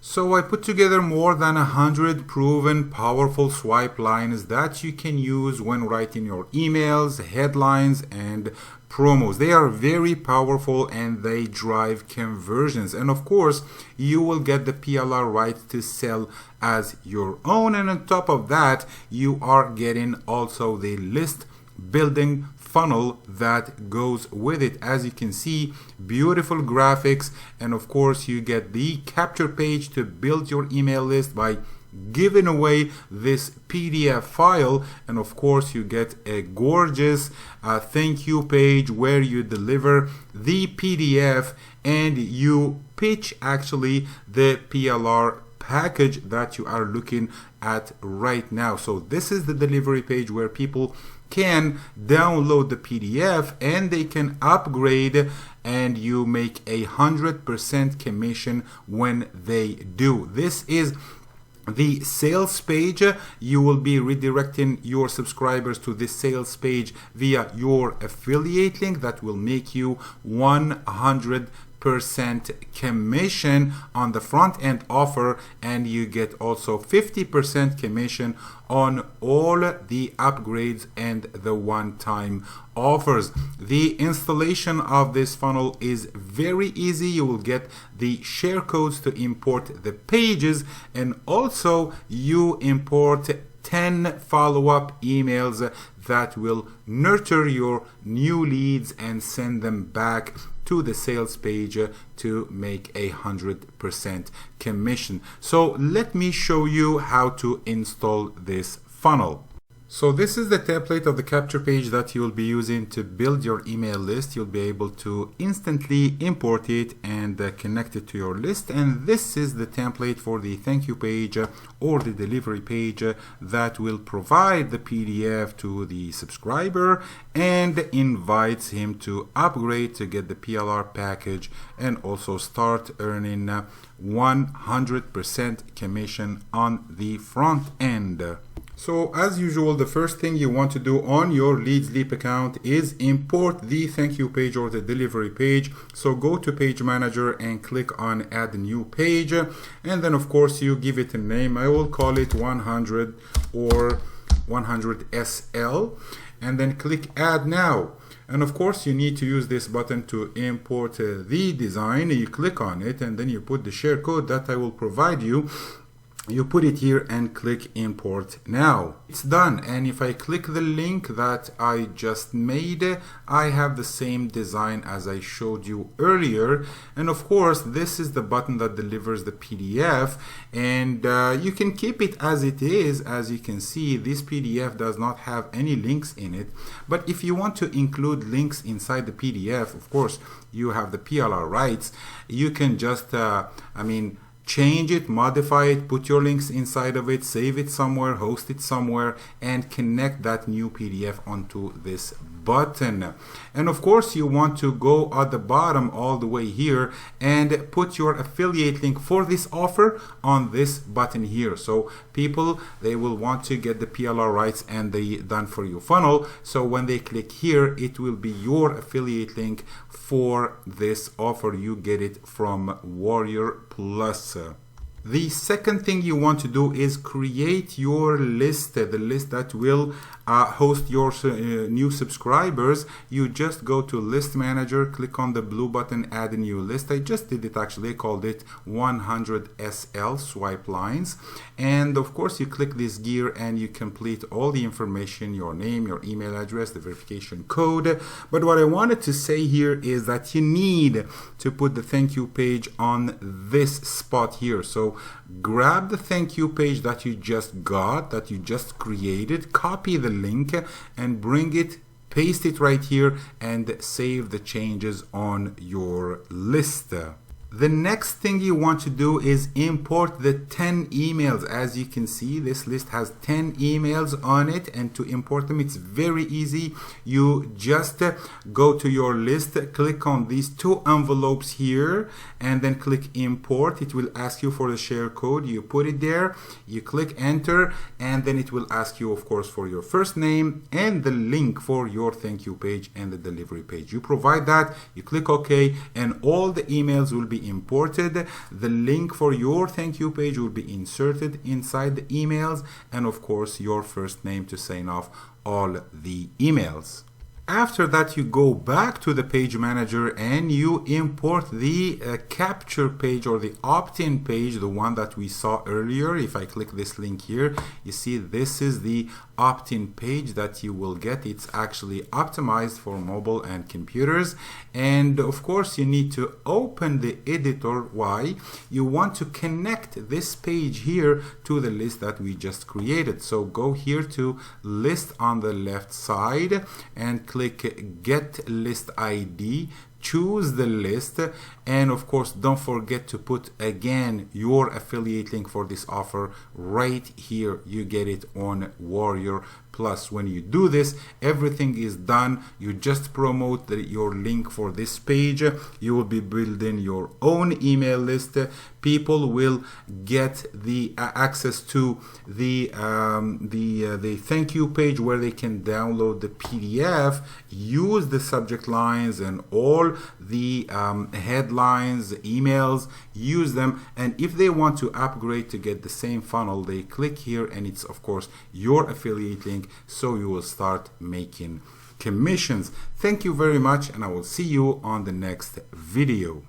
So I put together more than 100 proven powerful swipe lines that you can use when writing your emails, headlines, and promos. They are very powerful and they drive conversions. And of course, you will get the PLR rights to sell as your own. And on top of that, you are getting also the list building funnel that goes with it. As you can see, beautiful graphics, and of course you get the capture page to build your email list by giving away this PDF file, and of course you get a gorgeous thank you page where you deliver the PDF and you pitch actually the PLR package that you are looking at right now. So this is the delivery page where people can download the PDF and they can upgrade, and you make 100% commission when they do. This is the sales page. You will be redirecting your subscribers to this sales page via your affiliate link that will make you 100% commission on the front end offer, and you get also 50% commission on all the upgrades and the one-time offers. The installation of this funnel is very easy. You will get the share codes to import the pages, and also you import 10 follow-up emails that will nurture your new leads and send them back to the sales page to make 100% commission. So let me show you how to install this funnel. So this is the template of the capture page that you'll be using to build your email list. You'll be able to instantly import it and connect it to your list. And this is the template for the thank you page or the delivery page that will provide the PDF to the subscriber and invites him to upgrade to get the PLR package and also start earning 100% commission on the front end. So as usual, the first thing you want to do on your LeadsLeap account is import the thank you page or the delivery page. So go to Page Manager and click on Add New Page, and then of course you give it a name. I will call it 100 or 100 SL, and then click Add Now. And of course you need to use this button to import the design. You click on it and then you put the share code that I will provide you. You put it here and click import now. It's done. And if I click the link that I just made, I have the same design as I showed you earlier. And of course, this is the button that delivers the PDF, and you can keep it as it is. As you can see, this PDF does not have any links in it. But if you want to include links inside the PDF, of course, you have the PLR rights. You can just, change it, modify it, put your links inside of it, save it somewhere, host it somewhere, and connect that new PDF onto this button. And of course, you want to go at the bottom all the way here and put your affiliate link for this offer on this button here. So people, they will want to get the PLR rights and the done for you funnel. So when they click here, it will be your affiliate link for this offer. You get it from Warrior Plus. The second thing you want to do is create your list, the list that will host your new subscribers. You just go to List Manager, click on the blue button, Add a New List. I just did it actually, I called it 100 SL Swipe Lines. And of course you click this gear and you complete all the information, your name, your email address, the verification code. But what I wanted to say here is that you need to put the thank you page on this spot here. So grab the thank you page that you just got, that you just created, copy the link and bring it, paste it right here, and save the changes on your list. The next thing you want to do is import the 10 emails. As you can see, this list has 10 emails on it, and to import them, it's very easy. You just go to your list, click on these two envelopes here, and then click import. It will ask you for the share code. You put it there, you click enter, and then it will ask you, of course, for your first name and the link for your thank you page and the delivery page. You provide that, you click OK, and all the emails will be be imported. The link for your thank you page will be inserted inside the emails, and of course your first name to sign off all the emails. After that, you go back to the page manager and you import the capture page or the opt-in page, the one that we saw earlier. If I click this link here, you see this is the opt-in page that you will get. It's actually optimized for mobile and computers. And of course, you need to open the editor. Why? You want to connect this page here to the list that we just created. So go here to list on the left side and click get list ID, choose the list, and of course don't forget to put again your affiliate link for this offer right here. You get it on Warrior Plus. When you do this, everything is done. You just promote your link for this page. You will be building your own email list. People will get the access to the thank you page where they can download the PDF, use the subject lines and all the headlines, emails, use them. And if they want to upgrade to get the same funnel, they click here, and it's of course your affiliate link, so you will start making commissions. Thank you very much, and I will see you on the next video.